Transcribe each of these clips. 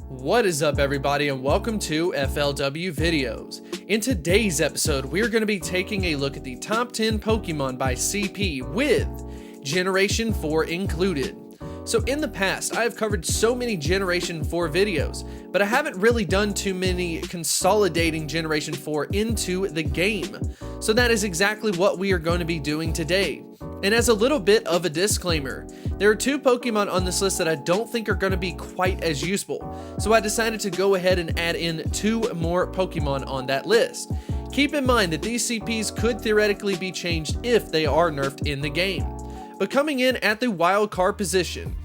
What is up, everybody, and welcome to FLW Videos. In today's episode, we're going to be taking a look at the top 10 Pokemon by CP with Generation 4 included. So in the past, I have covered so many Generation 4 videos, but I haven't really done too many consolidating Generation 4 into the game. So that is exactly what we are going to be doing today. And as a little bit of a disclaimer, there are two Pokemon on this list that I don't think are going to be quite as useful, so I decided to go ahead and add in two more Pokemon on that list. Keep in mind that these CPs could theoretically be changed if they are nerfed in the game. But coming in at the wild card position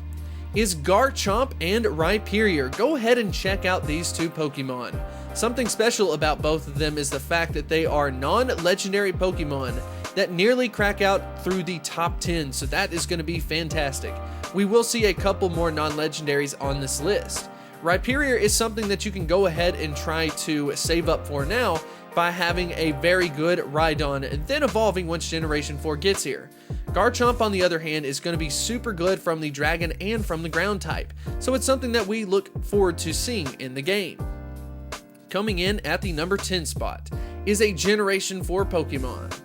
is Garchomp and Rhyperior. Go ahead and check out these two Pokemon. Something special about both of them is the fact that they are non-legendary Pokemon that nearly crack out through the top 10, so that is going to be fantastic. We will see a couple more non-legendaries on this list. Rhyperior is something that you can go ahead and try to save up for now by having a very good Rhydon and then evolving once Generation 4 gets here. Garchomp, on the other hand, is going to be super good from the Dragon and from the Ground type, so it's something that we look forward to seeing in the game. Coming in at the number 10 spot is a Generation 4 Pokemon,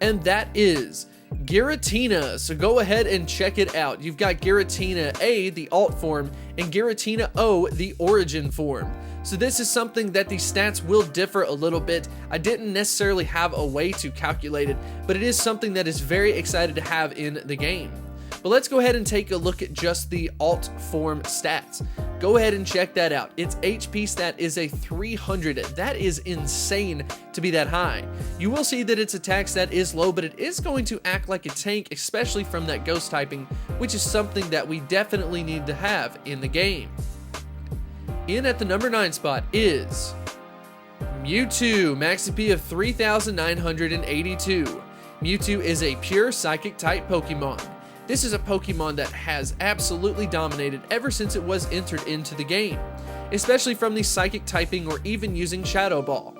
and that is Giratina. So go ahead and check it out. You've got Giratina A, the alt form, and Giratina O, the origin form. So this is something that the stats will differ a little bit. I didn't necessarily have a way to calculate it, but it is something that is very excited to have in the game. But let's go ahead and take a look at just the alt form stats. Go ahead and check that out. Its HP stat is a 300. That is insane to be that high. You will see that its attack stat is low, but it is going to act like a tank, especially from that ghost typing, which is something that we definitely need to have in the game. In at the number 9 spot is Mewtwo, max HP of 3,982. Mewtwo is a pure psychic type Pokemon. This is a Pokemon that has absolutely dominated ever since it was entered into the game, especially from the psychic typing or even using Shadow Ball.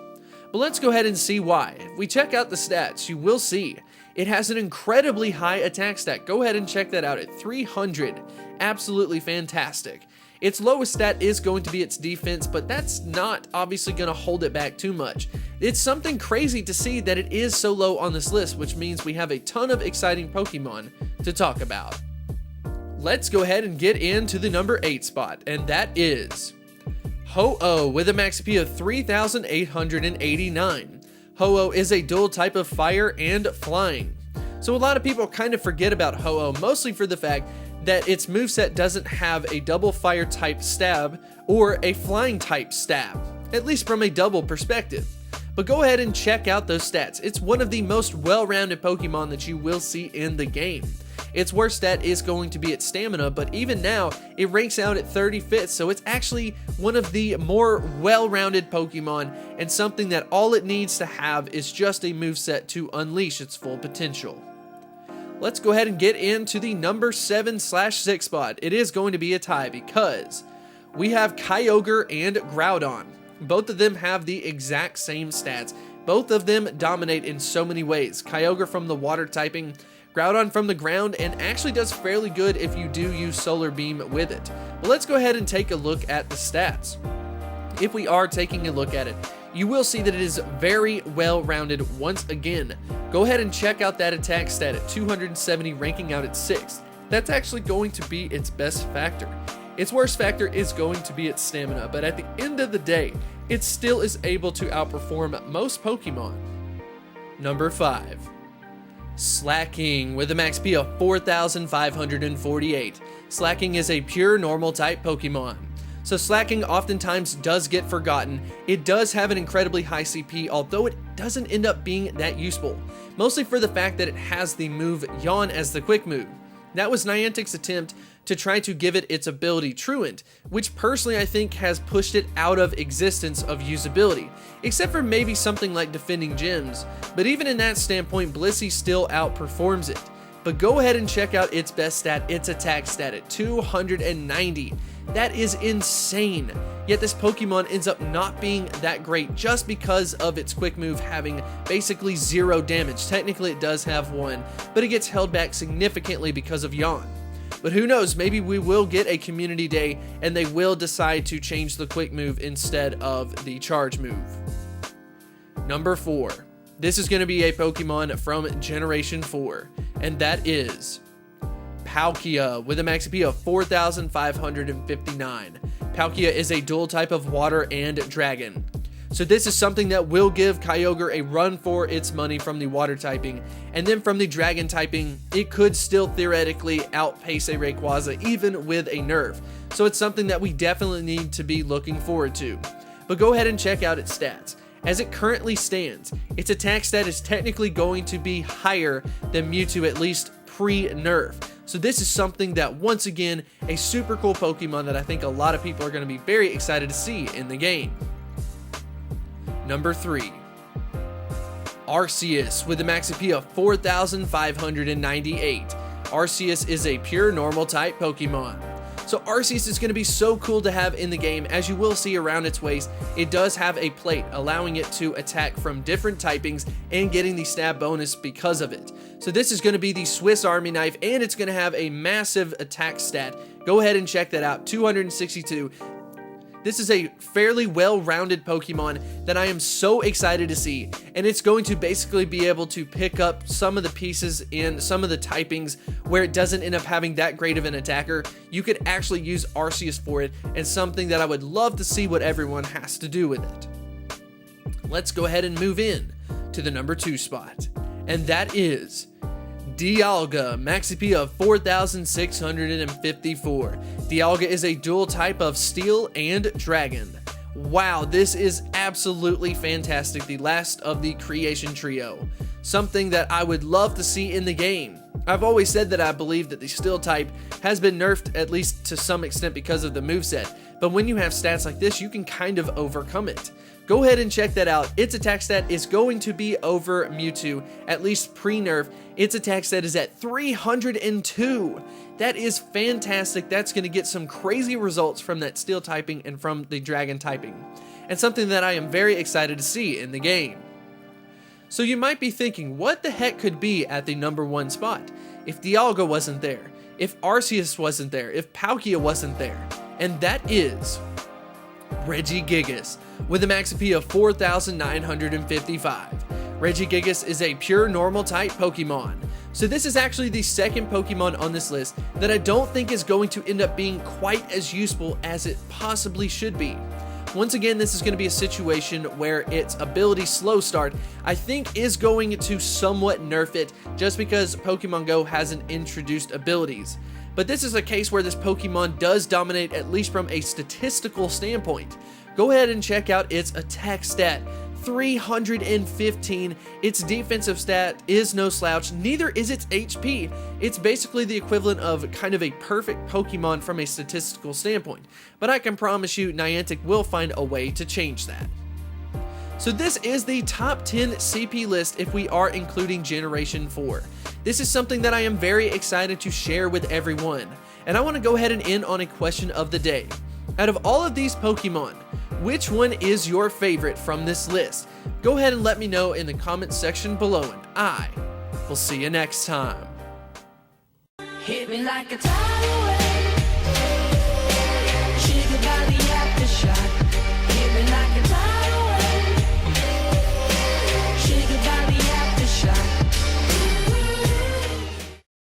But let's go ahead and see why. If we check out the stats, you will see it has an incredibly high attack stat. Go ahead and check that out at 300. Absolutely fantastic. Its lowest stat is going to be its defense, but that's not obviously going to hold it back too much. It's something crazy to see that it is so low on this list, which means we have a ton of exciting Pokemon to talk about. Let's go ahead and get into the number 8 spot, and that is Ho-Oh with a max HP of 3,889. Ho-Oh is a dual type of fire and flying. So a lot of people kind of forget about Ho-Oh, mostly for the fact that its moveset doesn't have a double fire type stab or a flying type stab, at least from a double perspective. But go ahead and check out those stats. It's one of the most well-rounded Pokemon that you will see in the game. Its worst stat is going to be its stamina, but even now, it ranks out at 35th, so it's actually one of the more well-rounded Pokemon, and something that all it needs to have is just a moveset to unleash its full potential. Let's go ahead and get into the number 7/6 spot. It is going to be a tie because we have Kyogre and Groudon. Both of them have the exact same stats. Both of them dominate in so many ways. Kyogre from the water typing, Groudon from the ground, and actually does fairly good if you do use Solar Beam with it. But let's go ahead and take a look at the stats. If we are taking a look at it, you will see that it is very well rounded once again. Go ahead and check out that attack stat at 270, ranking out at 6th. That's actually going to be its best factor. Its worst factor is going to be its stamina, but at the end of the day, it still is able to outperform most Pokemon. Number 5. Slacking with a max P of 4,548. Slacking is a pure normal type Pokemon. So Slacking oftentimes does get forgotten. It does have an incredibly high CP, although it doesn't end up being that useful, mostly for the fact that it has the move Yawn as the quick move. That was Niantic's attempt to try to give it its ability Truant, which personally I think has pushed it out of existence of usability, except for maybe something like Defending Gyms, but even in that standpoint, Blissey still outperforms it. But go ahead and check out its best stat, its attack stat at 290. That is insane. Yet this Pokemon ends up not being that great just because of its quick move having basically 0 damage. Technically it does have 1, but it gets held back significantly because of Yawn. But who knows, maybe we will get a community day and they will decide to change the quick move instead of the charge move. Number 4. This is going to be a Pokemon from Generation 4, and that is Palkia with a max AP of 4,559. Palkia is a dual type of water and dragon. So this is something that will give Kyogre a run for its money from the water typing, and then from the dragon typing, it could still theoretically outpace a Rayquaza even with a nerf. So it's something that we definitely need to be looking forward to. But go ahead and check out its stats. As it currently stands, its attack stat is technically going to be higher than Mewtwo, at least pre-nerf. So this is something that, once again, a super cool Pokemon that I think a lot of people are going to be very excited to see in the game. Number 3. Arceus with a max AP of 4,598. Arceus is a pure normal type Pokemon. So Arceus is going to be so cool to have in the game. As you will see around its waist, it does have a plate allowing it to attack from different typings and getting the stab bonus because of it. So this is going to be the Swiss Army knife, and it's going to have a massive attack stat. Go ahead and check that out, 262. This is a fairly well-rounded Pokemon that I am so excited to see, and it's going to basically be able to pick up some of the pieces in some of the typings where it doesn't end up having that great of an attacker. You could actually use Arceus for it, and something that I would love to see what everyone has to do with it. Let's go ahead and move in to the number 2 spot, and that is Dialga, max AP of 4,654. Dialga is a dual type of steel and dragon. Wow, this is absolutely fantastic. The last of the creation trio. Something that I would love to see in the game. I've always said that I believe that the steel type has been nerfed, at least to some extent, because of the moveset. But when you have stats like this, you can kind of overcome it. Go ahead and check that out. Its attack stat is going to be over Mewtwo, at least pre-nerf. Its attack stat is at 302. That is fantastic. That's going to get some crazy results from that steel typing and from the dragon typing, and something that I am very excited to see in the game. So you might be thinking, what the heck could be at the number 1 spot? If Dialga wasn't there, if Arceus wasn't there, if Palkia wasn't there, and that is Regigigas with a max AP of 4,955. Regigigas is a pure normal type Pokemon. So this is actually the second Pokemon on this list that I don't think is going to end up being quite as useful as it possibly should be. Once again, this is going to be a situation where its ability Slow Start, I think, is going to somewhat nerf it just because Pokemon Go hasn't introduced abilities. But this is a case where this Pokemon does dominate, at least from a statistical standpoint. Go ahead and check out its attack stat, 315. Its defensive stat is no slouch, neither is its HP. It's basically the equivalent of kind of a perfect Pokemon from a statistical standpoint. But I can promise you Niantic will find a way to change that. So this is the top 10 CP list if we are including Generation 4. This is something that I am very excited to share with everyone. And I want to go ahead and end on a question of the day. Out of all of these Pokemon, which one is your favorite from this list? Go ahead and let me know in the comments section below, and I will see you next time. Hit me like a tidal wave.